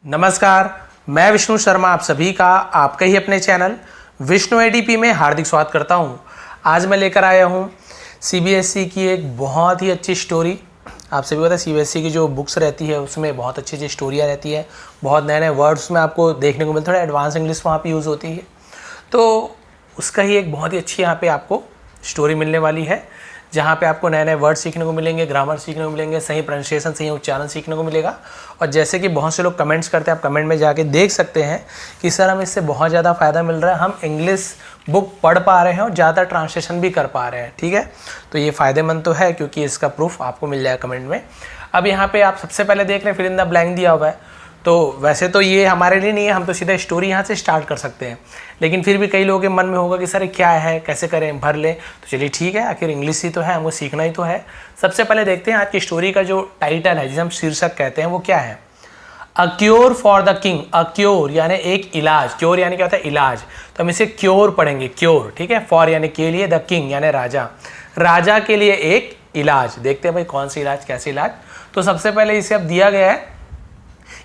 नमस्कार, मैं विष्णु शर्मा आप सभी का आपके ही अपने चैनल विष्णु एडीपी में हार्दिक स्वागत करता हूं। आज मैं लेकर आया हूं सीबीएसई की एक बहुत ही अच्छी स्टोरी। आप सभी पता है सीबीएसई की जो बुक्स रहती है उसमें बहुत अच्छी अच्छी स्टोरियाँ रहती है, बहुत नए नए वर्ड्स में आपको देखने को मिलते हैं, थोड़ा एडवांस इंग्लिश वहाँ पर यूज़ होती है। तो उसका ही एक बहुत ही अच्छी यहाँ पर आपको स्टोरी मिलने वाली है, जहाँ पे आपको नए नए वर्ड सीखने को मिलेंगे, ग्रामर सीखने को मिलेंगे, सही प्रोनाउंसिएशन सही उच्चारण सीखने को मिलेगा। और जैसे कि बहुत से लोग कमेंट्स करते हैं, आप कमेंट में जाके देख सकते हैं कि सर हमें इससे बहुत ज़्यादा फ़ायदा मिल रहा है, हम इंग्लिश बुक पढ़ पा रहे हैं और ज़्यादा ट्रांसलेशन भी कर पा रहे हैं। ठीक है, तो ये फ़ायदेमंद तो है क्योंकि इसका प्रूफ आपको मिल जाएगा कमेंट में। अब यहाँ पर आप सबसे पहले देख रहे हैं फिल इन द ब्लैंक दिया हुआ है, तो वैसे तो ये हमारे लिए नहीं है, हम तो सीधा स्टोरी यहाँ से स्टार्ट कर सकते हैं, लेकिन फिर भी कई लोगों के मन में होगा कि सर क्या है, कैसे करें, भर लें। तो चलिए ठीक है, आखिर इंग्लिश ही तो है, हमको सीखना ही तो है। सबसे पहले देखते हैं आज की स्टोरी का जो टाइटल है, जिसे हम शीर्षक कहते हैं, वो क्या है। A cure for the king. A cure यानी एक इलाज, क्योर यानी क्या होता है, इलाज। तो हम इसे क्योर पढ़ेंगे, क्योर। ठीक है, फॉर यानी के लिए, द किंग यानी राजा, राजा के लिए एक इलाज। देखते हैं भाई कौन सा इलाज, कैसे इलाज। तो सबसे पहले इसे अब दिया गया है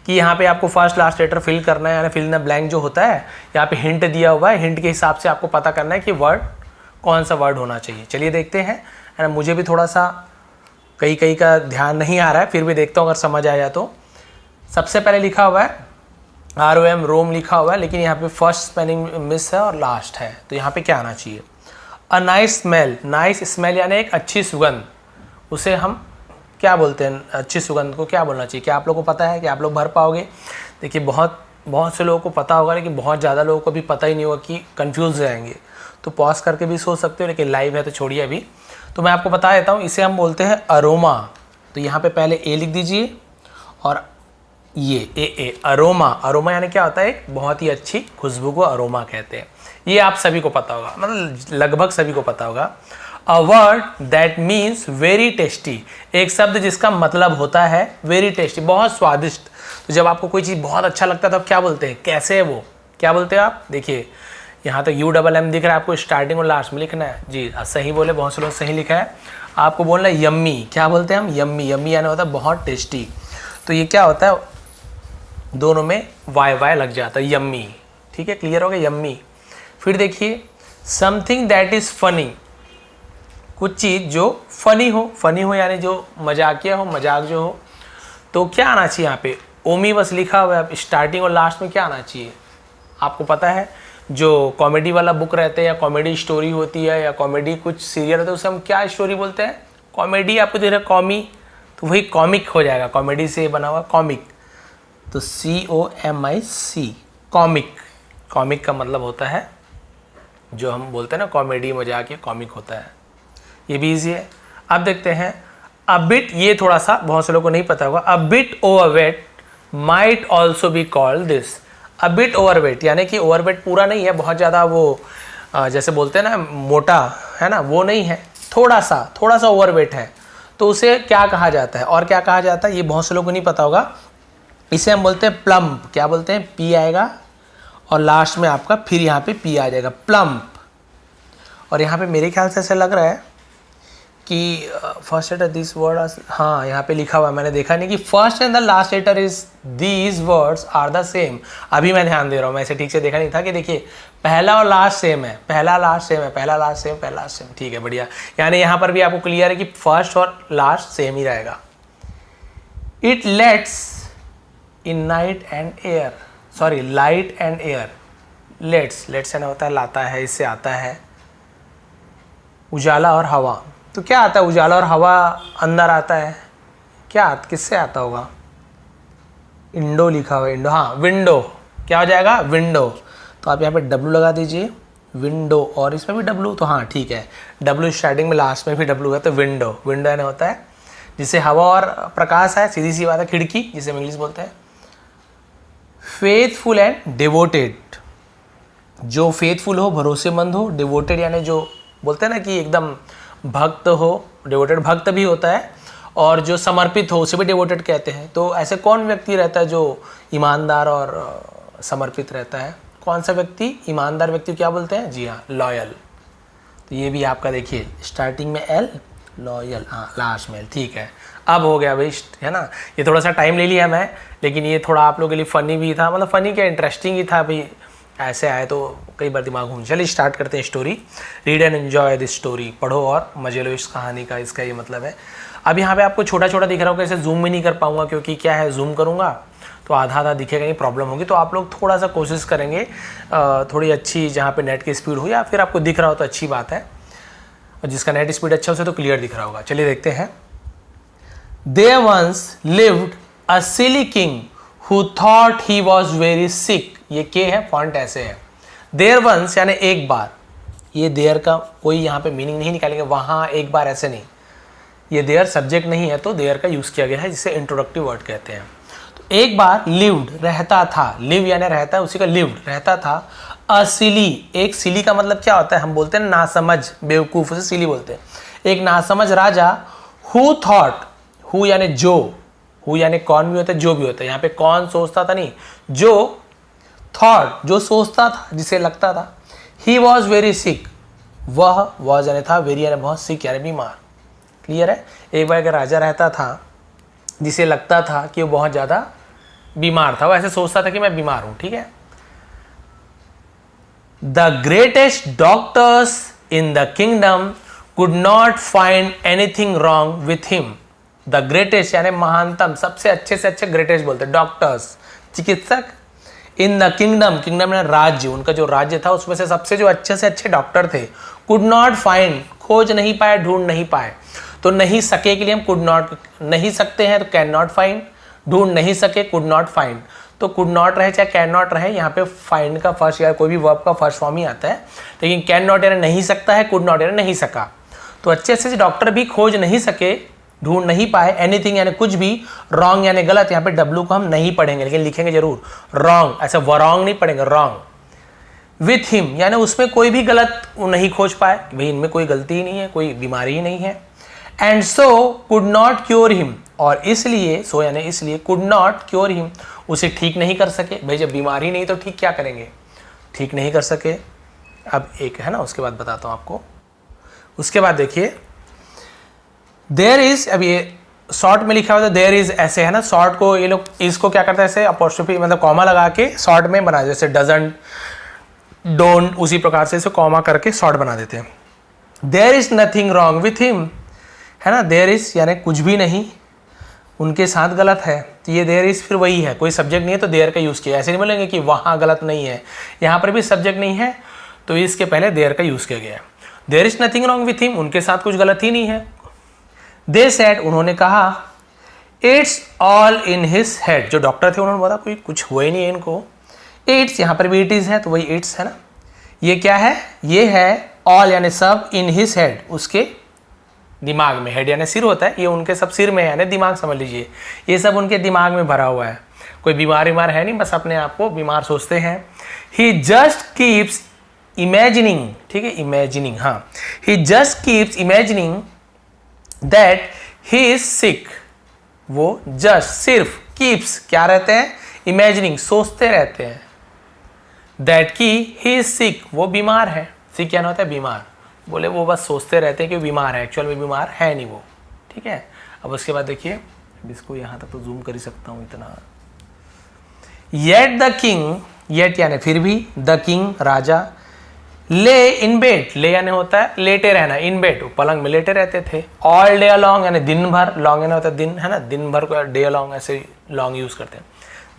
कि यहाँ पे आपको फर्स्ट लास्ट लेटर फिल करना है, यानी फिल इन द ब्लैंक जो होता है, यहाँ पे हिंट दिया हुआ है, हिंट के हिसाब से आपको पता करना है कि वर्ड कौन सा वर्ड होना चाहिए। चलिए देखते हैं, है ना। मुझे भी थोड़ा सा कई का ध्यान नहीं आ रहा है, फिर भी देखता हूँ अगर समझ आया तो। सबसे पहले लिखा हुआ है ROM, रोम लिखा हुआ है, लेकिन यहाँ पे फर्स्ट स्पेलिंग मिस है और लास्ट है, तो यहाँ पे क्या आना चाहिए। A nice smell. Nice smell यानी एक अच्छी सुगंध, उसे हम क्या बोलते हैं, अच्छी सुगंध को क्या बोलना चाहिए। क्या आप लोगों को पता है कि आप लोग भर पाओगे। देखिए बहुत से लोगों को पता होगा, लेकिन बहुत ज़्यादा लोगों को भी पता ही नहीं होगा, कि कंफ्यूज रहेंगे। तो पॉज करके भी सोच सकते हो, लेकिन लाइव है तो छोड़िए अभी। तो मैं आपको बता देता हूँ, इसे हम बोलते हैं अरोमा। तो यहाँ पे पहले ए लिख दीजिए और ये ए अरोमा। अरोमा यानी क्या होता है, एक बहुत ही अच्छी खुशबू को अरोमा कहते हैं। ये आप सभी को पता होगा, मतलब लगभग सभी को पता होगा। A word that means very tasty. एक शब्द जिसका मतलब होता है वेरी टेस्टी, बहुत स्वादिष्ट। तो जब आपको कोई चीज़ बहुत अच्छा लगता है तो आप क्या बोलते हैं, कैसे है वो, क्या बोलते हैं आप। देखिए यहाँ तो UMM दिख रहा है, आपको स्टार्टिंग और लास्ट में लिखना है। जी सही बोले, बहुत से लोग सही लिखा है। आपको बोलना है यम्मी। क्या बोलते हैं हम, यम्मी। यम्मी यानी होता है बहुत टेस्टी। तो ये क्या होता है, दोनों में वाई लग जाता है, यम्मी। ठीक है, क्लियर हो गया, यम्मी। फिर देखिए समथिंग दैट इज़ फनी। कुछ चीज़ जो फनी हो यानी जो मजाकिया हो, मजाक जो हो। तो क्या आना चाहिए यहाँ पे, ओमी बस लिखा हुआ है। अब स्टार्टिंग और लास्ट में क्या आना चाहिए, आपको पता है जो कॉमेडी वाला बुक रहते हैं, या कॉमेडी स्टोरी होती है, या कॉमेडी कुछ सीरियल होता है, उसे हम क्या स्टोरी बोलते हैं, कॉमेडी। आपको देख रहा है कॉमी, तो वही कॉमिक हो जाएगा, कॉमेडी से बना हुआ कॉमिक। तो COMIC, कॉमिक। कॉमिक का मतलब होता है जो हम बोलते हैं ना, कॉमेडी मजाक, या कॉमिक होता है। ये भी ईजी है। अब देखते हैं अ बिट, ये थोड़ा सा बहुत से लोगों को नहीं पता होगा। A bit overweight might also be called this. A bit overweight यानी कि ओवरवेट पूरा नहीं है, बहुत ज़्यादा वो जैसे बोलते हैं ना मोटा, है ना, वो नहीं है, थोड़ा सा ओवरवेट है। तो उसे क्या कहा जाता है, और क्या कहा जाता है, ये बहुत से लोगों को नहीं पता होगा। इसे हम बोलते हैं प्लम्प। क्या बोलते हैं, P आएगा और लास्ट में आपका फिर यहाँ पे P आ जाएगा, प्लम्प। और यहाँ पे मेरे ख्याल से ऐसा लग रहा है कि फर्स्ट लेटर दिस वर्ड, हाँ यहाँ पे लिखा हुआ है, मैंने देखा नहीं कि first and the last letter is these words are the same. अभी मैं ध्यान दे रहा हूँ, मैं इसे ठीक से देखा नहीं था कि देखिए पहला और लास्ट सेम है, पहला लास्ट सेम। ठीक है, बढ़िया। यानी यहाँ पर भी आपको क्लियर है कि फर्स्ट और लास्ट सेम ही रहेगा। It let's in night and air, sorry light and air. Let's यानी होता है लाता है, इससे आता है उजाला और हवा। तो क्या आता है, उजाला और हवा अंदर आता है, क्या किससे आता होगा, इंडो लिखा हुआ है, इंडो, हाँ विंडो। क्या हो जाएगा, विंडो। तो आप यहाँ पे W लगा दीजिए, विंडो, और इसमें भी W, तो हाँ ठीक है, W स्टार्टिंग में, लास्ट में भी W है, तो विंडो। विंडो यानी होता है जिसे हवा और प्रकाश है, सीधी सी बात है, खिड़की जिसे हम इंग्लिश बोलते हैं। फेथफुल एंड डिवोटेड, जो फेथफुल हो, भरोसेमंद हो, डिवोटेड यानी जो बोलते हैं ना कि एकदम भक्त हो, डिवोटेड भक्त भी होता है, और जो समर्पित हो उसे भी डिवोटेड कहते हैं। तो ऐसे कौन व्यक्ति रहता है जो ईमानदार और समर्पित रहता है, कौन सा व्यक्ति, ईमानदार व्यक्ति क्या बोलते हैं, जी हाँ लॉयल। तो ये भी आपका देखिए स्टार्टिंग में L, लॉयल, हाँ लास्ट में L, ठीक है। अब हो गया भाई, है ना। ये थोड़ा सा टाइम ले लिया मैं, लेकिन ये थोड़ा आप लोगों के लिए फ़नी भी था, मतलब फ़नी क्या, इंटरेस्टिंग ही था भाई। ऐसे आए तो कई बार दिमाग घूम। चलिए स्टार्ट करते हैं story. Read and enjoy this story, पढ़ो और मजे लो इस कहानी का, इसका ये मतलब है। अब यहाँ पे आपको छोटा छोटा दिख रहा होगा, इसे जूम भी नहीं कर पाऊंगा क्योंकि क्या है, जूम करूँगा तो आधा आधा दिखेगा, नहीं प्रॉब्लम होगी। तो आप लोग थोड़ा सा कोशिश करेंगे थोड़ी अच्छी, जहाँ पे नेट की स्पीड हो, या फिर आपको दिख रहा हो तो अच्छी बात है, और जिसका नेट स्पीड अच्छा हो उसे तो क्लियर दिख रहा होगा। चलिए देखते हैं। There once lived a silly king who thought he was very sick। ये के है, फॉन्ट ऐसे है। There once यानी एक बार, ये देयर का कोई यहाँ पे मीनिंग नहीं निकालेंगे, वहाँ एक बार ऐसे नहीं, ये देयर सब्जेक्ट नहीं है तो देयर का यूज़ किया गया है, जिसे इंट्रोडक्टिव वर्ड कहते हैं। तो एक बार लिव्ड रहता था, लिव यानी रहता है, उसी का लिव्ड रहता था। अ सिली, एक सिली का मतलब क्या होता है, हम बोलते हैं नासमझ, बेवकूफ़, उसे सिली बोलते हैं। एक नासमझ राजा, हु थॉट, हु यानी जो, हु यानी कौन भी होता है, जो भी होता है। यहाँ पे कौन सोचता था नहीं, जो, थॉट जो सोचता था, जिसे लगता था। ही वॉज वेरी सिक, वह वॉज यानी था, वेरी यानी बहुत, सिक यानी बीमार। क्लियर है। एक बार एक राजा रहता था जिसे लगता था कि वो बहुत ज़्यादा बीमार था, वो ऐसे सोचता था कि मैं बीमार हूँ, ठीक है। The greatest doctors in the kingdom could not find anything wrong with him. The greatest यानी महानतम, सबसे अच्छे से अच्छे, ग्रेटेस्ट बोलते हैं, डॉक्टर्स चिकित्सक। इन द किंगडम, किंगडम यानी राज्य, उनका जो राज्य था उसमें से सबसे जो अच्छे से अच्छे डॉक्टर थे। कुड नॉट फाइंड, खोज नहीं पाए, ढूंढ नहीं पाए। तो नहीं सके के लिए हम कुड नॉट, नहीं सकते हैं तो कैन नॉट फाइंड, ढूंढ नहीं सके कुड नॉट फाइंड। तो कुड नॉट रहे चाहे कैन नॉट रहे, यहाँ पे फाइंड का फर्स्ट या कोई भी वर्ब का फर्स्ट फॉर्म ही आता है। लेकिन कैन नॉट यानी नहीं सकता है, कुड नॉट यानी नहीं सका। तो अच्छे से डॉक्टर भी खोज नहीं सके, ढूंढ नहीं पाए। एनीथिंग यानी कुछ भी, रॉन्ग यानी गलत, यहाँ पे डब्ल्यू को हम नहीं पढ़ेंगे लेकिन लिखेंगे जरूर, रॉन्ग, ऐसा वरॉन्ग नहीं पढ़ेंगे, रॉन्ग। विथ हिम यानी उसमें कोई भी गलत नहीं खोज पाए, भाई इनमें कोई गलती ही नहीं है, कोई बीमारी ही नहीं है। And so could not cure him, और इसलिए, सो यानी इसलिए, कुड नॉट क्योर हिम, उसे ठीक नहीं कर सके। भाई जब बीमारी नहीं तो ठीक क्या करेंगे, ठीक नहीं कर सके। अब एक है ना, उसके बाद बताता हूँ आपको। उसके बाद देखिए, देयर इज, अब ये शॉर्ट में लिखा हुआ था देयर इज, ऐसे है ना, शॉर्ट को ये लोग इसको क्या करते हैं, ऐसे अपोस्ट्रोफी मतलब कॉमा लगा के शॉर्ट में बना, जैसे डजंट, डोंट, उसी प्रकार से इसे कॉमा करके शॉर्ट बना देते हैं। There is nothing wrong with him, है ना, देयर इज यानी कुछ भी नहीं उनके साथ गलत है। तो ये देयर इज फिर वही है, कोई सब्जेक्ट नहीं है तो देयर का यूज़ किया। ऐसे नहीं बोलेंगे कि वहाँ गलत नहीं है, यहाँ पर भी सब्जेक्ट नहीं है तो इसके पहले देयर का यूज़ किया गया है। There is nothing wrong with him, उनके साथ कुछ गलत ही नहीं है। दे सेड, उन्होंने कहा, it's all in his head, जो डॉक्टर थे उन्होंने बोला कोई कुछ हुआ ही नहीं है इनको। इट्स, यहाँ पर भी इट इज है तो वही इट्स है ना। ये क्या है, ये है ऑल यानी सब, इन हिज हेड उसके दिमाग में, हेड यानी सिर होता है, ये उनके सब सिर में है, यानी दिमाग समझ लीजिए, ये सब उनके दिमाग में भरा हुआ है। कोई बीमार है नहीं, बस अपने आप को बीमार सोचते हैं। ही जस्ट कीप्स इमेजिनिंग, ठीक है, इमेजिनिंग, हाँ, he just keeps imagining that he is sick. वो जस्ट सिर्फ, कीप्स क्या रहते हैं, इमेजिनिंग सोचते रहते हैं, दैट की ही इज सिक वो बीमार है। सिक क्या होता है, बीमार। बोले वो बस सोचते रहते हैं कि वो बीमार है, एक्चुअल में बीमार है नहीं वो, ठीक है। अब उसके बाद देखिए, इसको यहाँ तक तो जूम कर ही सकता हूँ इतना। येट द किंग, येट यानी फिर भी, द किंग राजा, ले इन बेड, ले यानी होता है लेटे रहना, इन बेड पलंग में लेटे रहते थे। ऑल डे अलॉन्ग यानी दिन भर, लॉन्ग यानी होता है दिन, है ना, दिन भर को डे अलॉन्ग ऐसे लॉन्ग यूज करते हैं।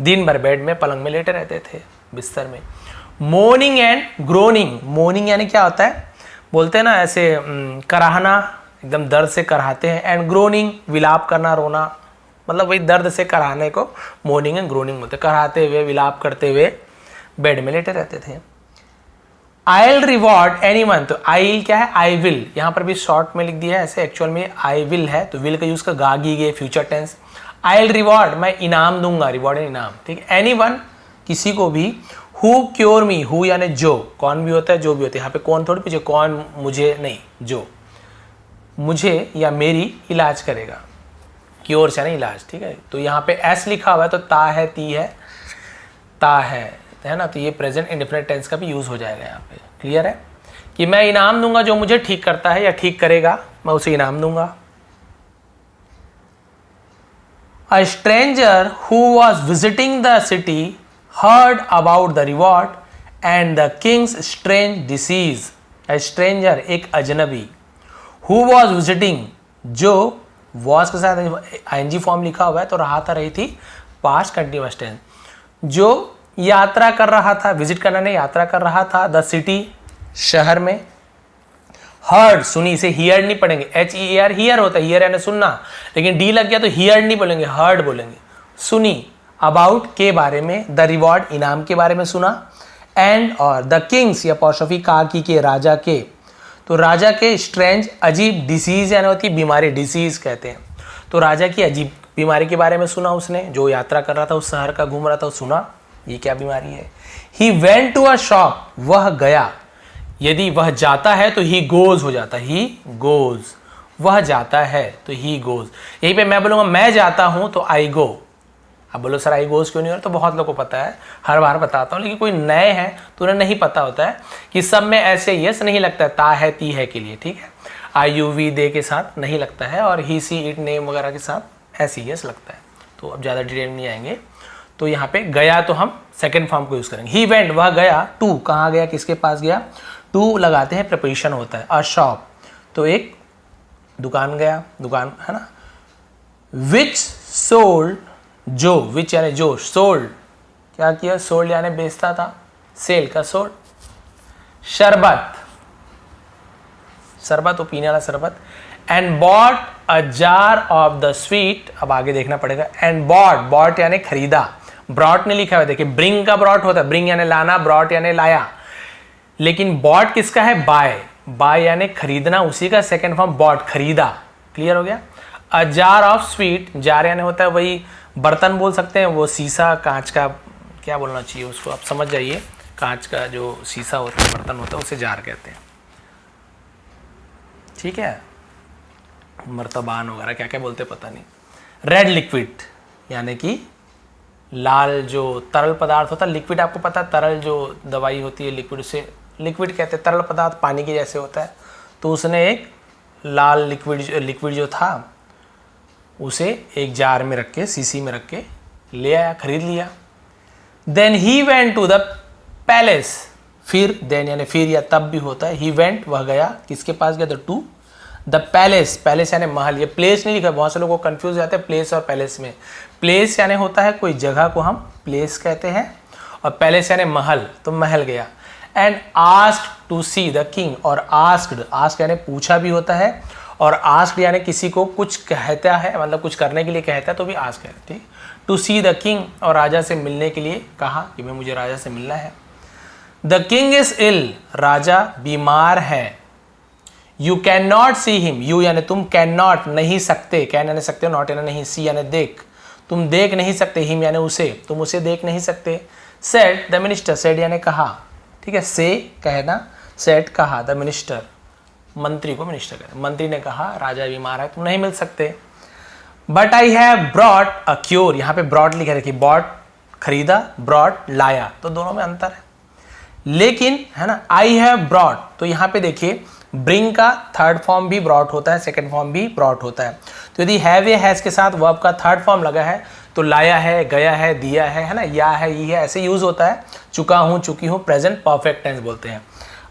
दिन भर बेड में पलंग में लेटे रहते थे, बिस्तर में। मोर्निंग एंड ग्रोनिंग, मोर्निंग यानी क्या होता है, बोलते हैं ना ऐसे कराहना, एकदम दर्द से कराहते हैं। एंड ग्रोनिंग विलाप करना, रोना, मतलब वही दर्द से कराहने को मोर्निंग एंड ग्रोनिंग बोलते हैं। कराहते हुए, विलाप करते हुए बेड में लेटे रहते थे। I'll reward anyone, तो I'll क्या है, I will, यहाँ पर भी शॉर्ट में लिख दिया है ऐसे, एक्चुअल में I will है तो will का यूज का गागी गए फ्यूचर टेंस। I'll reward, मैं इनाम दूंगा, रिवॉर्ड है इनाम, ठीक है। anyone किसी को भी, who cure me, who यानी जो, कौन भी होता है जो भी होता है, यहाँ पे कौन थोड़ी पूछे, कौन मुझे नहीं, जो मुझे या मेरी इलाज करेगा, क्योर यानी इलाज, ठीक है। तो यहाँ पे एस लिखा हुआ है तो ता है, ती है, ता है ना, तो ये प्रेजेंट इंडेफिनिट टेंस का भी यूज हो जाएगा यहाँ पे। क्लियर है कि मैं इनाम दूंगा जो मुझे ठीक करता है या ठीक करेगा, मैं उसे इनाम दूंगा। A stranger who was visiting the city heard about the revolt and the king's strange disease. A stranger, एक अजनबी, who was visiting, जो was के साथ ing फॉर्म लिखा हुआ है तो रहा था रही थी पास्ट कंटिन्यूअस टेंस, जो यात्रा कर रहा था, विजिट करना नहीं यात्रा कर रहा था, द सिटी शहर में, हर्ड सुनी, इसे हियर नहीं पढ़ेंगे, HEAR हियर होता है, हियर यानी सुनना, लेकिन डी लग गया तो हियर नहीं बोलेंगे, हर्ड बोलेंगे, सुनी, अबाउट के बारे में, द रिवॉर्ड इनाम के बारे में सुना, एंड और द किंग्स या पॉशफी काकी के राजा के, तो राजा के स्ट्रेंज अजीब, डिसीज यानी होती है बीमारी, डिसीज कहते हैं, तो राजा की अजीब बीमारी के बारे में सुना उसने, जो यात्रा कर रहा था उस शहर का घूम रहा था, सुना ये क्या बीमारी है। He went to a shop, वह गया, यदि वह जाता है तो ही गोज हो जाता है, ही गोज, वह जाता है तो ही गोज, यहीं पे मैं बोलूंगा मैं जाता हूं तो आई गो। अब बोलो सर आई गोज क्यों नहीं हो रहा, तो बहुत लोगों को पता है, हर बार बताता हूँ, लेकिन कोई नए हैं तो उन्हें नहीं पता होता है कि सब में ऐसे यस नहीं लगता है, ता है ती है के लिए, ठीक है, आई यू वी दे के साथ नहीं लगता है, और ही सी इट नेम वगैरह के साथ ऐसे यस लगता है, तो अब ज़्यादा डिटेल नहीं आएंगे। तो यहाँ पे गया तो हम सेकेंड फॉर्म को यूज़ करेंगे, ही वेंट, वह गया, टू कहाँ गया, किसके पास गया, टू लगाते हैं प्रिपोजिशन होता है, अ शॉप तो एक दुकान गया, दुकान है ना, विच सोल्ड, जो, विच यानी जो, सोल्ड क्या किया, सोल्ड यानी बेचता था, सेल का सोल्ड, शरबत, शरबत तो पीने वाला शरबत, and bought a jar of the sweet, अब आगे देखना पड़ेगा, एंड बॉट, बॉट यानी खरीदा, ब्रॉट नहीं लिखा हुआ, देखिए ब्रिंग का ब्रॉट होता है, ब्रिंग यानी लाना, ब्रॉट यानी लाया, लेकिन बॉट किसका है, बाय, बाय यानी खरीदना, उसी का सेकेंड फॉर्म बॉट, खरीदा, क्लियर हो गया। A jar of sweet, jar यानी होता है वही बर्तन बोल सकते हैं, वो शीशा कांच का, क्या बोलना चाहिए उसको आप समझ जाइए, कांच का जो शीशा होता है बर्तन होता है उसे जार कहते हैं, ठीक है, मर्तबान वगैरह क्या क्या बोलते पता नहीं। रेड लिक्विड यानी कि लाल जो तरल पदार्थ होता है, लिक्विड आपको पता है तरल जो दवाई होती है लिक्विड, से लिक्विड कहते हैं, तरल पदार्थ पानी के जैसे होता है, तो उसने एक लाल लिक्विड जो था उसे एक जार में रख के, सीसी में रख के ले आया, खरीद लिया। Then he went to the palace, फिर देन यानी फिर या तब भी होता है, ही वेंट वह गया, किसके पास गया, तो टू द पैलेस, पैलेस यानी महल, ये प्लेस नहीं लिखा, बहुत से लोगों को कंफ्यूज जाते हैं प्लेस और पैलेस में, प्लेस यानी होता है कोई जगह को हम प्लेस कहते हैं, और पैलेस यानी महल, तो महल गया। And asked to see the king, और आस्क्ड, आस्क यानी पूछा भी होता है, और आस्क्ड यानी किसी को कुछ कहता है, मतलब कुछ करने के लिए कहता है तो भी आस्क है, ठीक। टू सी द किंग, और राजा से मिलने के लिए कहा कि मैं मुझे राजा से मिलना है। द किंग इज इल, राजा बीमार है। You can not see him, you यानी तुम, कैन नॉट नहीं सकते, कैन यानी सकते हो, नॉट यानी नहीं, सी यानी देख, तुम देख नहीं सकते, हिम यानी उसे, तुम उसे देख नहीं सकते। सेड द मिनिस्टर, सेड यानी कहा, ठीक है, से कहना, सेड कहा, द मिनिस्टर मंत्री को मिनिस्टर कहते हैं, मंत्री ने कहा राजा बीमार है तुम नहीं मिल सकते। But I have brought a cure, यहाँ पे ब्रॉट लिखा है, बॉट खरीदा, ब्रॉट लाया, तो दोनों में अंतर है, लेकिन है ना, आई हैव ब्रॉट, तो यहाँ पे देखिए ब्रिंग का थर्ड फॉर्म भी ब्रॉट होता है, सेकंड फॉर्म भी ब्रॉट होता है, तो यदि हैव या हैज के साथ वर्ब का थर्ड फॉर्म लगा है तो लाया है, गया है, दिया है ना, या है, ये है, ऐसे यूज होता है। चुका हूं, चुकी हूं, प्रेजेंट परफेक्ट टेंस बोलते हैं।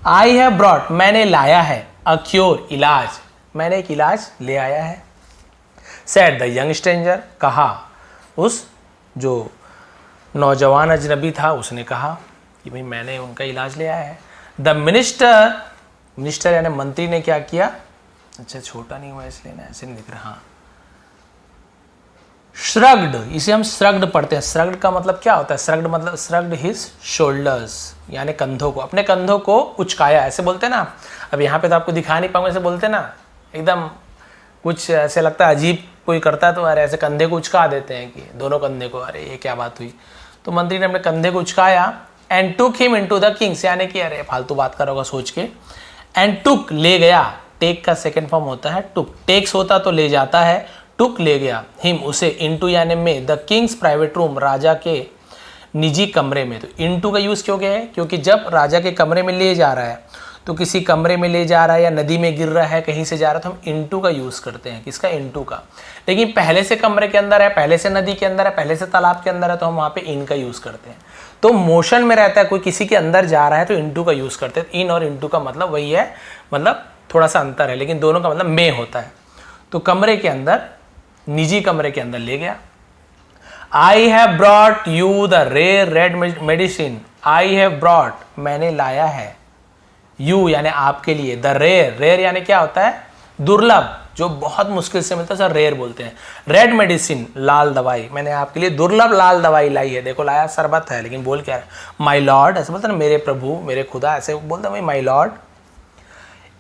आई हैव ब्रॉट, मैंने लाया है, अ क्योर इलाज, मैंने एक इलाज ले आया है। सेड द यंग स्ट्रेंजर, कहा उस जो नौजवान अजनबी था उसने कहा कि भाई मैंने उनका इलाज ले आया है। द मिनिस्टर, मिनिस्टर यानी मंत्री ने क्या किया, अच्छा छोटा नहीं हुआ इसलिए ना ऐसे नहीं दिख रहा, हाँ, श्रग्ड, इसे हम श्रग्ड पढ़ते हैं। श्रग्ड का मतलब क्या होता है, श्रग्ड मतलब श्रग्ड हिज शोल्डर्स, यानी कंधों को, अपने कंधों को उचकाया, ऐसे बोलते हैं ना। अब यहाँ पे तो आपको दिखा नहीं पाऊंगा, ऐसे बोलते ना, एकदम कुछ ऐसे लगता है अजीब कोई करता है तो अरे ऐसे कंधे को उचका देते हैं कि दोनों कंधे को, अरे ये क्या बात हुई। तो मंत्री ने अपने कंधे को उचकाया। And took him into the kings, यानी कि अरे फालतू बात करोगा सोच के। एंड टुक ले गया, टेक का सेकंड फॉर्म होता है टुक, टेक्स होता तो ले जाता है, टुक ले गया, हिम उसे, इनटू यानी में, द किंग्स प्राइवेट रूम, राजा के निजी कमरे में। तो इनटू का यूज क्यों गया है, क्योंकि जब राजा के कमरे में ले जा रहा है तो किसी कमरे में ले जा रहा है या नदी में गिर रहा है, कहीं से जा रहा है, तो हम इनटू का यूज़ करते हैं। किसका? इनटू का। लेकिन पहले से कमरे के अंदर है, पहले से नदी के अंदर है, पहले से तालाब के अंदर है, तो हम वहाँ पे इन का यूज़ करते हैं। तो मोशन में रहता है, कोई किसी के अंदर जा रहा है तो इनटू का यूज़ करते हैं। इन और इनटू का मतलब वही है, मतलब थोड़ा सा अंतर है, लेकिन दोनों का मतलब में होता है। तो कमरे के अंदर, निजी कमरे के अंदर ले गया। I have brought you the rare red medicine. I have brought, मैंने लाया है, यू यानी आपके लिए, द रेयर, रेयर यानी क्या होता है? दुर्लभ, जो बहुत मुश्किल से मिलता है, सर रेयर बोलते हैं। रेड मेडिसिन, लाल दवाई, मैंने आपके लिए दुर्लभ लाल दवाई लाई है। देखो लाया शरबत है, लेकिन बोल क्या है? माई लॉर्ड, ऐसे बोलते ना, मेरे प्रभु, मेरे खुदा, ऐसे बोलते हैं my lord.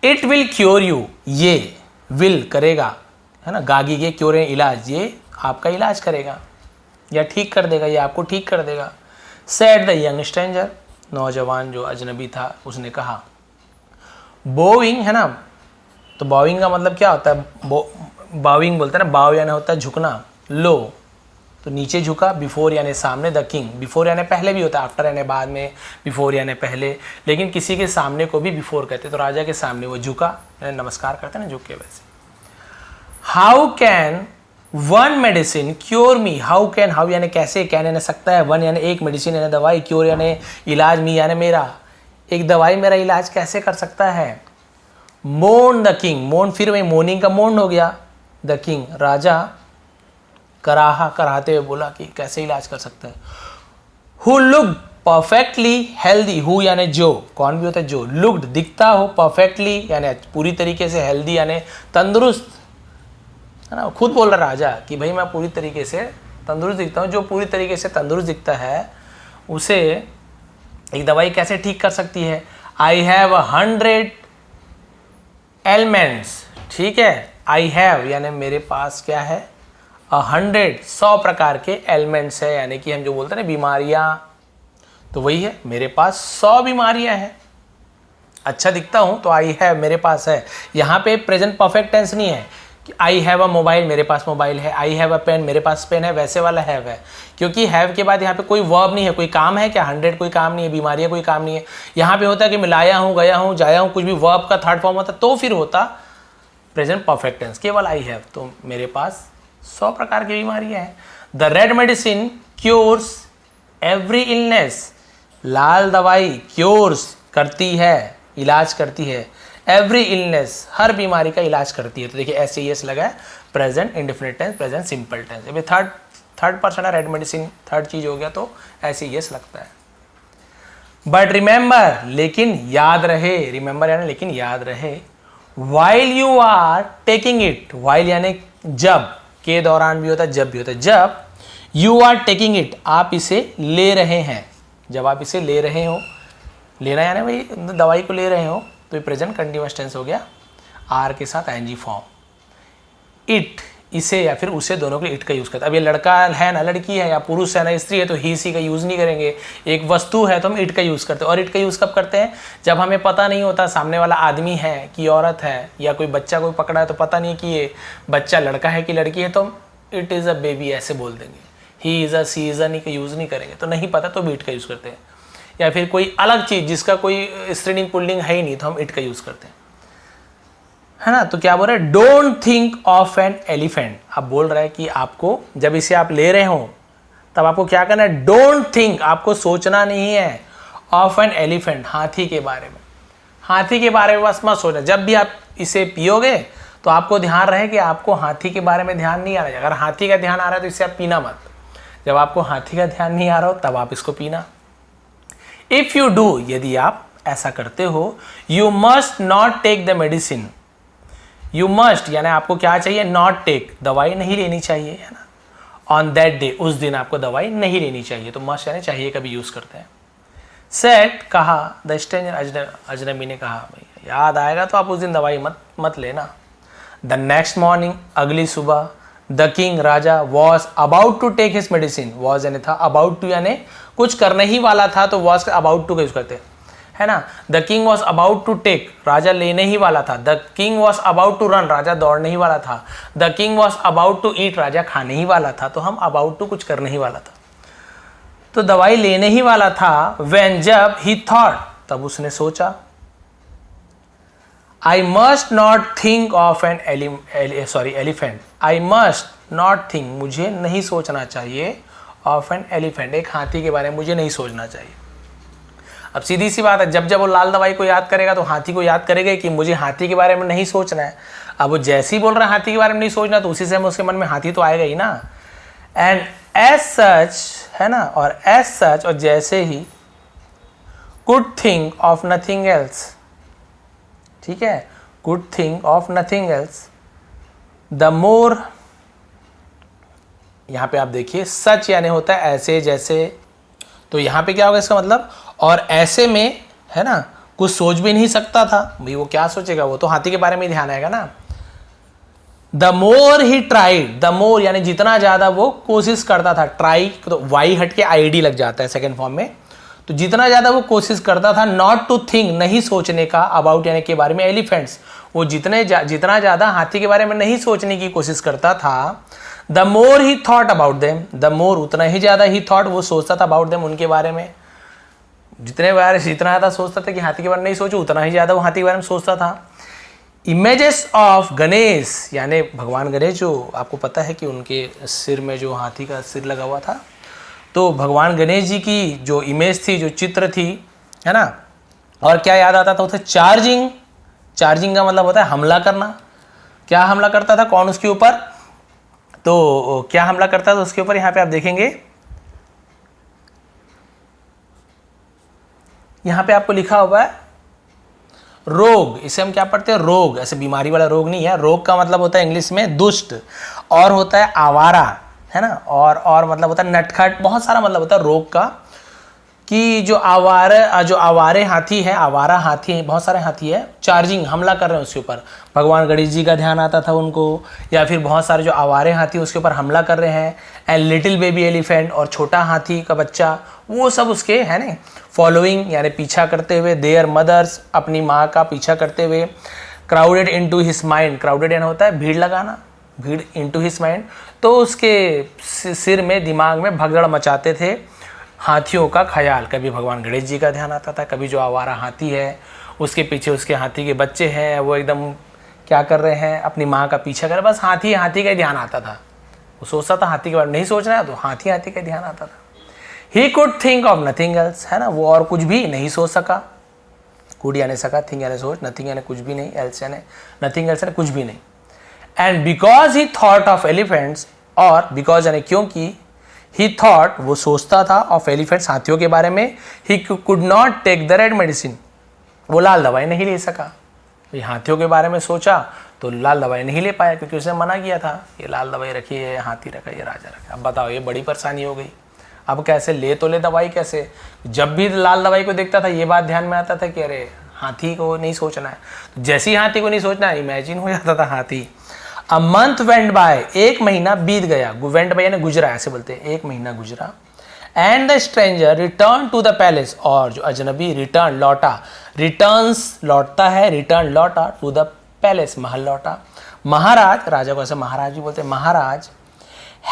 It will cure you, ये विल करेगा, है ना, गागी के क्योर इलाज, ये आपका इलाज करेगा या ठीक कर देगा, ये आपको ठीक कर देगा। सेड द यंग स्ट्रेंजर, नौजवान जो अजनबी था उसने कहा। बोइंग है ना, तो बाविंग का मतलब क्या होता है? बाविंग बोलते हैं ना, बाव यानी होता है झुकना, लो तो नीचे झुका, बिफोर यानी सामने, द किंग, बिफोर यानी पहले भी होता है, आफ्टर यानी बाद में, बिफोर यानी पहले, लेकिन किसी के सामने को भी बिफोर कहते, तो राजा के सामने वो झुका, नमस्कार करते हैं ना, झुक के वैसे। How can one medicine cure me, how can, how यानी कैसे, कैन यानी सकता है, वन यानी एक, मेडिसिन यानी दवाई, क्योर यानी इलाज, मी यानी मेरा, एक दवाई मेरा इलाज कैसे कर सकता है? मोन द किंग, मोन फिर वही मोर्निंग का मोन हो गया, द किंग राजा, कराहा कराहते हुए बोला कि कैसे इलाज कर सकता है। Who looked perfectly healthy, who यानी जो, कौन भी होता है जो, लुक्ड दिखता हो, परफेक्टली यानी पूरी तरीके से, हेल्दी यानी तंदुरुस्त, है ना। खुद बोल रहा राजा कि भाई मैं पूरी तरीके से तंदुरुस्त दिखता हूँ। जो पूरी तरीके से तंदुरुस्त दिखता है उसे एक दवाई कैसे ठीक कर सकती है? आई हैव 100 एलिमेंट्स, ठीक है, आई हैव यानी मेरे पास क्या है? 100 प्रकार के एलिमेंट्स है, यानी कि हम जो बोलते हैं ना बीमारियां, तो वही है, मेरे पास 100 बीमारियां हैं। अच्छा दिखता हूं तो आई हैव मेरे पास है। यहाँ पे प्रेजेंट परफेक्ट टेंस नहीं है कि आई हैव अ मोबाइल, मेरे पास मोबाइल है, आई हैव अ पेन, मेरे पास पेन है, वैसे वाला हैव है, क्योंकि हैव के बाद यहाँ पे कोई वर्ब नहीं है, कोई काम है क्या? 100 कोई काम नहीं है, बीमारियां कोई काम नहीं है। यहाँ पे होता है कि मैं लाया हूँ, गया हूँ, जाया हूँ, कुछ भी वर्ब का थर्ड फॉर्म होता तो फिर होता प्रेजेंट परफेक्ट टेंस, केवल आई हैव। तो मेरे पास 100 प्रकार की बीमारियां हैं। The red medicine cures every illness, लाल दवाई क्योर्स करती है, इलाज करती है, एवरी इलनेस हर बीमारी का इलाज करती है। तो देखिए ऐसे एस लगा है, present indefinite tense, present simple tense. अभी थर्ड पर्सन है, रेड मेडिसिन थर्ड चीज हो गया, तो ऐसे एस लगता है। बट रिमेंबर, लेकिन याद रहे, रिमेंबर यानी लेकिन याद रहे, while you are taking it, while यानी जब, के दौरान भी होता है, जब भी होता है, जब यू आर टेकिंग इट आप इसे ले रहे हैं, जब आप इसे ले रहे हो, लेना यानी भाई दवाई को ले रहे हो, तो ये प्रेजेंट कंटीन्यूअस टेंस हो गया, आर के साथ आईएनजी फॉर्म। इट इसे या फिर उसे, दोनों के लिए इट का यूज करते हैं। अब ये लड़का है ना लड़की है, या पुरुष है ना स्त्री है, तो ही सी का यूज नहीं करेंगे। एक वस्तु है तो हम इट का यूज करते हैं। और इट का यूज कब करते हैं? जब हमें पता नहीं होता सामने वाला आदमी है कि औरत है, या कोई बच्चा कोई पकड़ा है तो पता नहीं कि ये बच्चा लड़का है कि लड़की है, तो हम इट इज अ बेबी ऐसे बोल देंगे। He is a, C is a नहीं का यूज नहीं करेंगे। तो नहीं पता तो भी इट का यूज करते हैं। या फिर कोई अलग चीज जिसका कोई स्त्रीलिंग पुल्लिंग है ही नहीं, तो हम इट का यूज करते हैं, है ना। तो क्या बोल रहे हैं? Don't think of an elephant. अब बोल रहा है कि आपको जब इसे आप ले रहे हो तब आपको क्या करना है? डोंट थिंक, आपको सोचना नहीं है, ऑफ एन एलिफेंट, हाथी के बारे में। हाथी के बारे में बस मत सोचना। जब भी आप इसे पियोगे तो आपको ध्यान रहे कि आपको हाथी के बारे में ध्यान नहीं आ रहा है। अगर हाथी का ध्यान आ रहा है तो इसे आप पीना मत। जब आपको हाथी का ध्यान नहीं आ रहा हो तब आप इसको पीना। इफ यू डू, यदि आप ऐसा करते हो, you must not take the medicine. You must यानी आपको क्या चाहिए? नॉट टेक, दवाई नहीं लेनी चाहिए, है ना। ऑन दैट डे, उस दिन आपको दवाई नहीं लेनी चाहिए। तो मस्ट यानी चाहिए का भी यूज करते हैं। सेट कहा, द स्ट्रेंजर, अजनबी ने कहा, भाई याद आएगा तो आप उस दिन दवाई मत लेना। द नेक्स्ट मॉर्निंग, अगली सुबह, द किंग राजा was about to take his medicine. Was यानी था, अबाउट टू यानी कुछ करने ही वाला था, तो वॉज अबाउट टू का यूज करते हैं, है ना। The king was about to take, राजा लेने ही वाला था। The king was about to run, राजा दौड़ने ही वाला था। The king was about to eat, राजा खाने ही वाला था। तो हम अबाउट टू कुछ करने ही वाला था, तो दवाई लेने ही वाला था। व्हेन, जब, ही थॉट, तब उसने सोचा। I must not think of an elephant. I must not think, मुझे नहीं सोचना चाहिए, ऑफ एन एलिफेंट, एक हाथी के बारे में मुझे नहीं सोचना चाहिए। अब सीधी सी बात है, जब जब वो लाल दवाई को याद करेगा तो हाथी को याद करेगा कि मुझे हाथी के बारे में नहीं सोचना है। अब वो जैसे ही बोल रहा है हाथी के बारे में नहीं सोचना, तो उसी समय उसके मन में हाथी तो आएगा ही ना। एंड एज सच, है ना, और एज सच, और जैसे ही, could think of nothing else, ठीक है, could think of nothing else, the more, यहां पे आप देखिए सच यानी होता है ऐसे जैसे, तो यहां पे क्या होगा इसका मतलब, और ऐसे में, है ना, कुछ सोच भी नहीं सकता था भाई, वो क्या सोचेगा, वो तो हाथी के बारे में ध्यान आएगा ना। The more he tried, the more यानी जितना ज्यादा वो कोशिश करता था, ट्राई तो वाई हट के आईडी लग जाता है सेकेंड फॉर्म में, तो जितना ज्यादा वो कोशिश करता था, नॉट टू थिंक, नहीं सोचने का, अबाउट यानी के बारे में, एलिफेंट्स, वो जितना ज्यादा हाथी के बारे में नहीं सोचने की कोशिश करता था, the more he thought about them, the more उतना ही ज्यादा ही थॉट वो सोचता था, अबाउट देम उनके बारे में, जितने बार जितना ज्यादा सोचता था कि हाथी के बारे में नहीं सोचो, उतना ही ज्यादा वो हाथी के बारे में सोचता था। इमेजेस ऑफ गणेश, यानी भगवान गणेश, जो आपको पता है कि उनके सिर में जो हाथी का सिर लगा हुआ था, तो भगवान गणेश जी की जो इमेज थी, जो चित्र थी, है ना, और क्या याद आता था उसे, चार्जिंग, चार्जिंग का मतलब होता है हमला करना। क्या हमला करता था, कौन उसके ऊपर, तो क्या हमला करता था उसके ऊपर, यहां पे आप देखेंगे, यहां पे आपको लिखा हुआ है रोग, इसे हम क्या पढ़ते हैं, रोग, ऐसे बीमारी वाला रोग नहीं है, रोग का मतलब होता है इंग्लिश में दुष्ट, और होता है आवारा, है ना, और मतलब होता है नटखट, बहुत सारा मतलब होता है रोग का, कि जो आवारे हाथी है, आवारा हाथी है, बहुत सारे हाथी है, चार्जिंग हमला कर रहे हैं उसके ऊपर, भगवान गणेश जी का ध्यान आता था उनको, या फिर बहुत सारे जो आवारे हाथी उसके ऊपर हमला कर रहे हैं, एंड लिटिल बेबी एलिफेंट, और छोटा हाथी का बच्चा, वो सब उसके, है ना, फॉलोइंग यानी पीछा करते हुए, देयर मदर्स, अपनी माँ का पीछा करते हुए, crowded into his mind, crowded यानी होता है भीड़ लगाना, भीड़, इनटू हिज माइंड, तो उसके सिर में, दिमाग में भगदड़ मचाते थे हाथियों का ख्याल। कभी भगवान गणेश जी का ध्यान आता था, कभी जो आवारा हाथी है उसके पीछे उसके हाथी के बच्चे हैं, वो एकदम क्या कर रहे हैं, अपनी माँ का पीछा कर रहे, बस हाथी हाथी का ही ध्यान आता था। वो सोचता था हाथी के बारे में नहीं सोचना है, तो हाथी हाथी का ध्यान आता था। ही could think of nothing else, है ना, वो और कुछ भी नहीं सोच सका। कुड यानी सका, थिंक यानी सोच, नथिंग यानी कुछ भी नहीं, एल्स यानी नथिंग एल्स यानी कुछ भी नहीं। And because he thought of elephants, और बिकॉज यानी क्योंकि, ही थॉट वो सोचता था, ऑफ एलिफेंट्स हाथियों के बारे में, he could not take the red medicine, वो लाल दवाई नहीं ले सका। ये हाथियों के बारे में सोचा तो लाल दवाई नहीं ले पाया, क्योंकि उसने मना किया था, ये लाल दवाई रखी है, हाथी रखा, ये राजा रखा। अब बताओ, ये बड़ी परेशानी हो गई। अब कैसे ले तो ले दवाई कैसे, जब भी लाल दवाई को देखता था ये बात ध्यान में आता था कि अरे हाथी को नहीं सोचना है, तो जैसे ही हाथी को नहीं सोचना है, इमेजिन हो जाता था हाथी। अ मंथ वेंट बाय, एक महीना बीत गया, वेंट बाय यानी गुजरा, ऐसे बोलते हैं, एक महीना गुजरा। And the stranger return to the palace, और जो अजनबी रिटर्न लौटा, रिटर्न्स लौटता है, रिटर्न लौटा, टू द पैलेस महल लौटा। महाराज, राजा को ऐसे महाराज भी बोलते हैं, महाराज,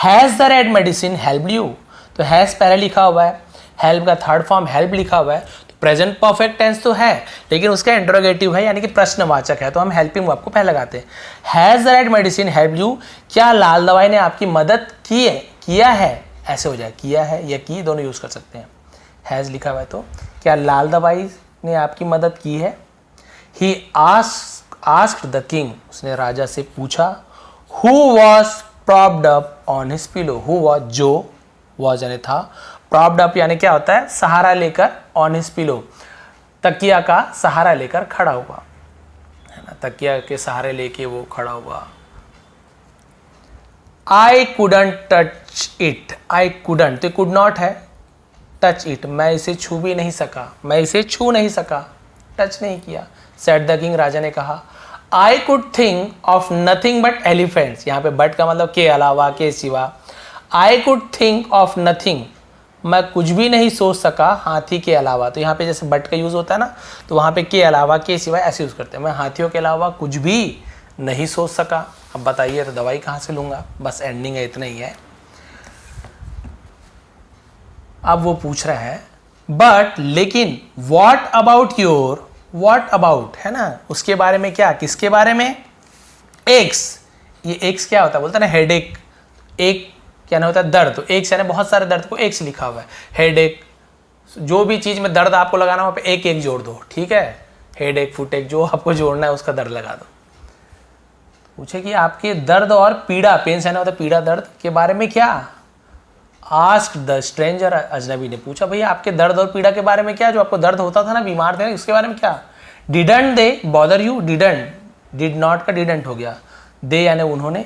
has the red medicine help you, तो हैज पहले लिखा हुआ है, हेल्प का थर्ड फॉर्म हेल्प लिखा हुआ है, तो प्रेजेंट परफेक्ट टेंस तो है, लेकिन उसका इंट्रोगेटिव है, यानी कि प्रश्नवाचक है, तो हम हेल्पिंग वर्ब को पहले लगाते हैं। Has the red medicine help you, क्या लाल दवाई ने आपकी मदद की है, किया है, ऐसे हो जाए, किया है या की दोनों यूज कर सकते हैं। हैज लिखा हुआ है तो क्या लाल दवाई ने आपकी मदद की है। ही आस्क्ड द किंग, उसने राजा से पूछा। Who was propped up on his pillow, who was, जो, वॉज यानी था, प्रॉप्ड अप यानी क्या होता है, सहारा लेकर, ऑन हिज पिलो तकिया का सहारा लेकर खड़ा हुआ, है ना, तकिया के सहारे लेके वो खड़ा हुआ। I couldn't touch it, I couldn't तो कुड नॉट है, टच इट मैं इसे छू भी नहीं सका, मैं इसे छू नहीं सका, टच नहीं किया। सेड द किंग, राजा ने कहा। I could think of nothing but elephants, यहाँ पे बट का मतलब के अलावा, के सिवा। I could think of nothing, मैं कुछ भी नहीं सोच सका हाथी के अलावा, तो यहाँ पे जैसे बट का यूज होता है ना, तो वहाँ पे के अलावा, के सिवाय ऐसे यूज करते हैं। मैं हाथियों के अलावा कुछ भी नहीं सोच सका। अब बताइए तो दवाई कहाँ से लूँगा, बस एंडिंग है, इतना ही है। अब वो पूछ रहा है बट लेकिन what about your what about, है ना, उसके बारे में क्या, किसके बारे में, एक्स। ये एक्स क्या होता है, बोलता है ना हेड एक, क्या ना होता है दर्द, तो एक्स यानी बहुत सारे दर्द को एक्स लिखा हुआ है, हेड एक, जो भी चीज में दर्द आपको लगाना वहां पे एक एक जोड़ दो, ठीक है, हेड एक, फुट एक, जो आपको जोड़ना है उसका दर्द लगा दो। पूछे कि आपके दर्द और पीड़ा, पेन सहना होता है पीड़ा दर्द के बारे में क्या, आस्क द स्ट्रेंजर, अजनबी ने पूछा भैया आपके दर्द और पीड़ा के बारे में क्या, जो आपको दर्द होता था ना, बीमार थे, इसके बारे में क्या। Didn't they bother you, didn't, did not का डिडंट हो गया, दे यानी उन्होंने,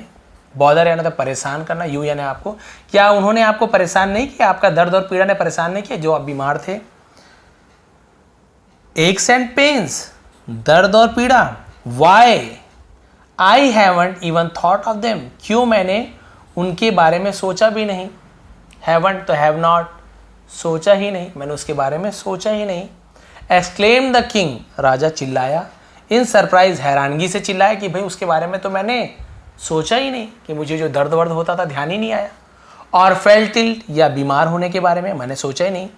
बॉदर यानी तो परेशान करना, यू यानी आपको, क्या उन्होंने आपको परेशान नहीं किया, आपका दर्द और पीड़ा ने परेशान नहीं किया जो आप बीमार थे। एक्स एंड पेन्स, दर्द और पीड़ा, why I haven't even thought of them, क्यों मैंने उनके बारे में सोचा भी नहीं, हैवंट तो हैव नॉट, सोचा ही नहीं, मैंने उसके बारे में सोचा ही नहीं। एक्सक्लेम द किंग, राजा चिल्लाया, इन सरप्राइज, हैरानगी से चिल्लाया कि भाई उसके बारे में तो मैंने सोचा ही नहीं, कि मुझे जो दर्द वर्द होता था ध्यान ही नहीं आया। और फेल्ट इल, या बीमार होने के बारे में मैंने सोचा ही नहीं।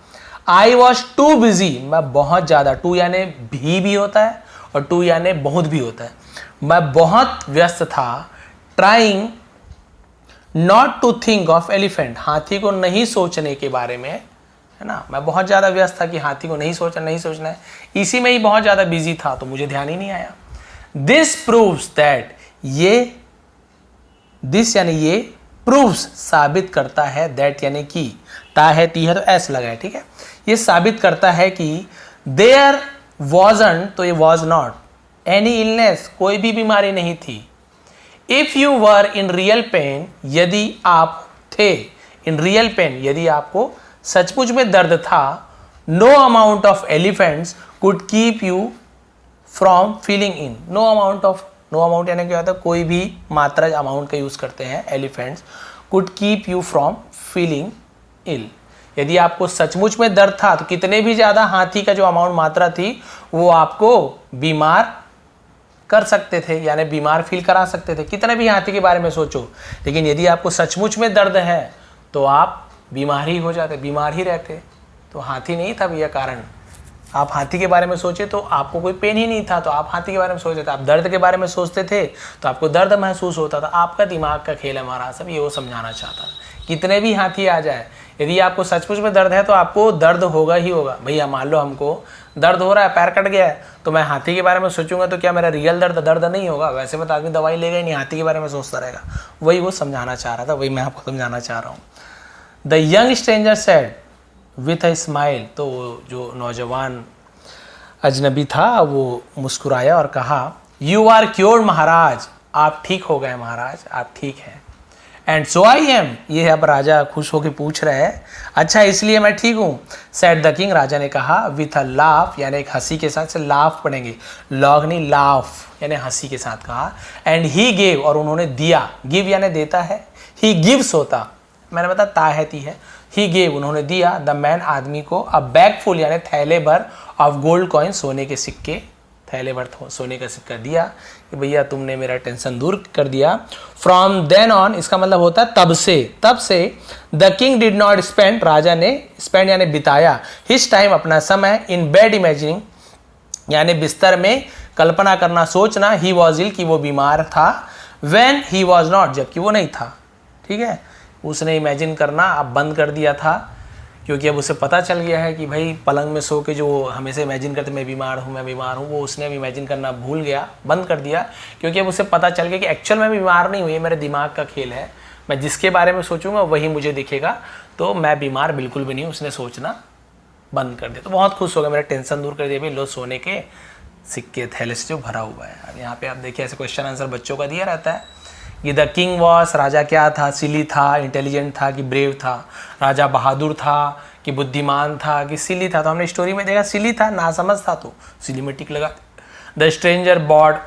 आई वॉज टू बिजी, मैं बहुत ज़्यादा, टू यानी भी होता है और टू यानी बहुत भी होता है, मैं बहुत व्यस्त था, trying not to think of elephant, हाथी को नहीं सोचने के बारे में, है ना, मैं बहुत ज़्यादा व्यस्त था कि हाथी को नहीं सोचना है, इसी में ही बहुत ज़्यादा बिजी था तो मुझे ध्यान ही नहीं आया। दिस प्रूव्स दैट, ये, दिस यानी ये, प्रूव्स साबित करता है, दैट यानी कि, ता है ती है तो एस लगा है, ठीक है, ये साबित करता है कि देयर वॉजंट, तो ये वॉज नॉट, एनी इलनेस, कोई भी बीमारी नहीं थी। If you were in real pain, यदि आप थे, इन रियल पेन, यदि आपको सचमुच में दर्द था, no amount of elephants could keep you from feeling in, no amount of, no amount यानी क्या होता है, कोई भी मात्रा अमाउंट का यूज करते हैं elephants, could keep you from feeling ill, यदि आपको सचमुच में दर्द था तो कितने भी ज्यादा हाथी का जो अमाउंट मात्रा थी वो आपको बीमार कर सकते थे, यानी बीमार फील करा सकते थे, कितने भी हाथी के बारे में सोचो, लेकिन यदि आपको सचमुच में दर्द है तो आप बीमार ही हो जाते, बीमार ही रहते। तो हाथी नहीं था भैया कारण, आप हाथी के बारे में सोचे तो आपको कोई पेन ही नहीं था तो आप हाथी के बारे में सोचते थे, आप दर्द के बारे में सोचते थे तो आपको दर्द महसूस होता था, आपका दिमाग का खेल है महाराज, सब ये वो समझाना चाहता। कितने भी हाथी आ जाए, यदि आपको सचमुच में दर्द है तो आपको दर्द होगा ही होगा। भैया मान लो हमको दर्द हो रहा है, पैर कट गया है, तो मैं हाथी के बारे में सोचूंगा तो क्या मेरा रियल दर्द नहीं होगा, वैसे में तो आदमी दवाई लेगा ही नहीं, हाथी के बारे में सोचता रहेगा। वही वो समझाना चाह रहा था, वही मैं आपको समझाना चाह रहा हूँ। The young stranger said with a smile, तो जो नौजवान अजनबी था वो मुस्कुराया और कहा, यू आर क्योर्ड महाराज, आप ठीक हो गए महाराज, आप ठीक हैं। एंड सो आई एम, ये अब राजा खुश होकर पूछ रहे हैं, अच्छा इसलिए मैं ठीक हूँ। सेड द किंग, राजा ने कहा, विथ अ लाफ यानी एक हंसी के साथ, से लाफ पढ़ेंगे, लॉग नहीं लाफ यानी हंसी के साथ कहा। एंड ही गेव, और उन्होंने दिया, गिव यानी देता है, ही गिव्स होता, मैंने बताया ता है ती है, ही गेव उन्होंने दिया, द मैन आदमी को, अ बैग फुल यानी थैले भर, ऑफ गोल्ड कॉइन सोने के सिक्के, थैले भर सोने का सिक्का दिया कि भैया तुमने मेरा टेंशन दूर कर दिया। फ्रॉम देन ऑन, इसका मतलब होता है तब से the king did not spend, राजा ने स्पेंड यानी बिताया, हिज टाइम अपना समय, इन बेड इमेजिनिंग यानी बिस्तर में कल्पना करना सोचना, ही वॉज इल कि वो बीमार था, व्हेन ही वॉज नॉट जबकि वो नहीं था, ठीक है, उसने इमेजिन करना अब बंद कर दिया था, क्योंकि अब उसे पता चल गया है कि भाई पलंग में सो के जो हमेशा इमेजिन करते मैं बीमार हूँ, वो उसने अब इमेजिन करना भूल गया, बंद कर दिया, क्योंकि अब उसे पता चल गया कि एक्चुअल में बीमार नहीं हुई, ये मेरे दिमाग का खेल है, मैं जिसके बारे में सोचूंगा वही मुझे दिखेगा, तो मैं बीमार बिल्कुल भी नहीं हूँ, उसने सोचना बंद कर दिया। तो बहुत खुश हो गया, मेरा टेंशन दूर कर दिया, भाई लो सोने के सिक्के थैले से जो भरा हुआ है। अब यहाँ पे आप देखिए ऐसे क्वेश्चन आंसर बच्चों का दिया रहता है कि द किंग वॉस, राजा क्या था, सिली था, इंटेलिजेंट था कि ब्रेव था, राजा बहादुर था कि बुद्धिमान था कि सिली था, तो हमने स्टोरी में देखा सिली था, नासमझ था तो सिली में टिक लगा। द स्ट्रेंजर बॉड,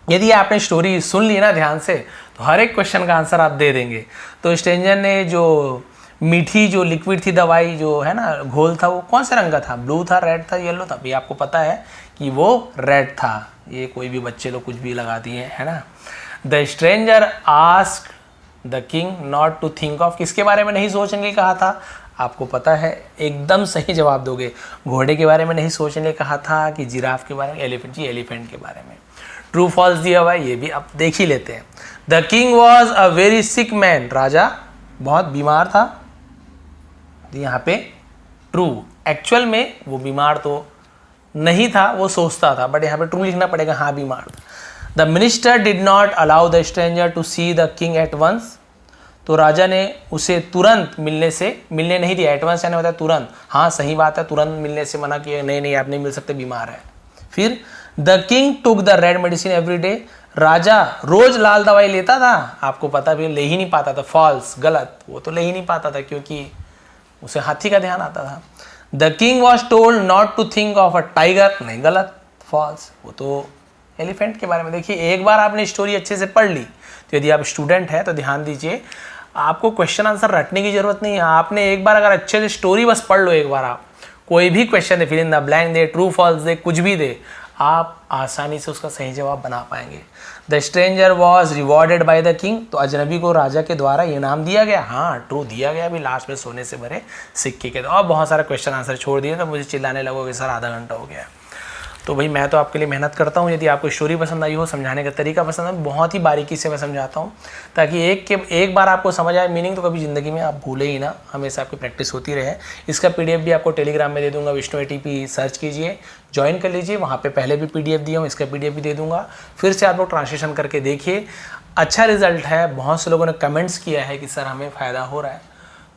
यदि आपने स्टोरी सुन ली ना ध्यान से तो हर एक क्वेश्चन का आंसर आप दे देंगे। तो स्ट्रेंजर ने जो मीठी जो लिक्विड थी दवाई जो है ना घोल था वो कौन से रंग का था, ब्लू था, रेड था, येलो था, भी आपको पता है कि वो रेड था, ये कोई भी बच्चे लोग कुछ भी लगा दिए है ना। The stranger asked the king not to think of, किसके बारे में नहीं सोचने के लिए कहा था, आपको पता है एकदम सही जवाब दोगे। घोड़े के बारे में नहीं सोचने कहा था कि जिराफ के बारे में, एलिफेंट जी एलिफेंट के बारे में। ट्रू फॉल्स दिया हुआ है, ये भी अब देख ही लेते हैं। The king was a very sick man, राजा बहुत बीमार था। यहाँ पे ट्रू, एक्चुअल में वो बीमार तो नहीं था, वो सोचता था, बट यहाँ पे ट्रू लिखना पड़ेगा, हाँ बीमार। The minister did not allow the stranger to see the king at once, तो राजा ने उसे तुरंत मिलने नहीं दिया। एटवांस यानी होता है तुरंत, हाँ सही बात है, तुरंत मिलने से मना किया, नहीं आप नहीं मिल सकते, बीमार है। फिर the king took the red medicine every day, राजा रोज लाल दवाई लेता था, आपको पता भी ले ही नहीं पाता था। फॉल्स, गलत, वो तो ले ही नहीं पाता था क्योंकि उसे हाथी का ध्यान आता था। The king was told not to think of a tiger, नहीं गलत, फॉल्स, वो तो एलिफेंट के बारे में। देखिए एक बार आपने स्टोरी अच्छे से पढ़ ली, तो यदि आप स्टूडेंट हैं तो ध्यान दीजिए, आपको क्वेश्चन आंसर रटने की जरूरत नहीं है। आपने एक बार अगर अच्छे से स्टोरी बस पढ़ लो, एक बार आप कोई भी क्वेश्चन दे, फिल इन द ब्लैंक दे, ट्रू फॉल्स दे, कुछ भी दे, आप आसानी से उसका सही जवाब बना पाएंगे। The stranger was rewarded by the king, तो अजनबी को राजा के द्वारा इनाम दिया गया, हाँ ट्रू दिया गया, अभी लास्ट में सोने से भरे सिक्के के। तो अब बहुत सारे क्वेश्चन आंसर छोड़ दिए, तो मुझे चिल्लाने लगोगे सर आधा घंटा हो गया। तो भाई मैं तो आपके लिए मेहनत करता हूँ, यदि आपको स्टोरी पसंद आई हो, समझाने का तरीका पसंद है, बहुत ही बारीकी से मैं समझाता हूँ, ताकि एक बार आपको समझ आए मीनिंग, तो कभी ज़िंदगी में आप भूले ही ना, हमेशा आपकी प्रैक्टिस होती रहे। इसका पीडीएफ भी आपको टेलीग्राम में दे दूंगा, विष्णु एटीपी सर्च कीजिए, ज्वाइन कर लीजिए, वहाँ पे पहले भी पीडीएफ दिया हूँ, इसका पीडीएफ भी दे दूंगा। फिर से आप लोग ट्रांसलेशन करके देखिए, अच्छा रिजल्ट है। बहुत से लोगों ने कमेंट्स किया है कि सर हमें फ़ायदा हो रहा है,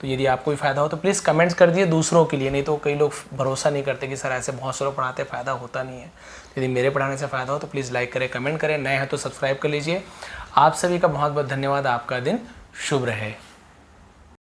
तो यदि आपको भी फ़ायदा हो तो प्लीज़ कमेंट्स कर दिए दूसरों के लिए, नहीं तो कई लोग भरोसा नहीं करते कि सर ऐसे बहुत से लोग पढ़ाते, फ़ायदा होता नहीं है। यदि मेरे पढ़ाने से फ़ायदा हो तो प्लीज़ लाइक करें, कमेंट करें, नए हैं तो सब्सक्राइब कर लीजिए। आप सभी का बहुत बहुत धन्यवाद, आपका दिन शुभ रहे।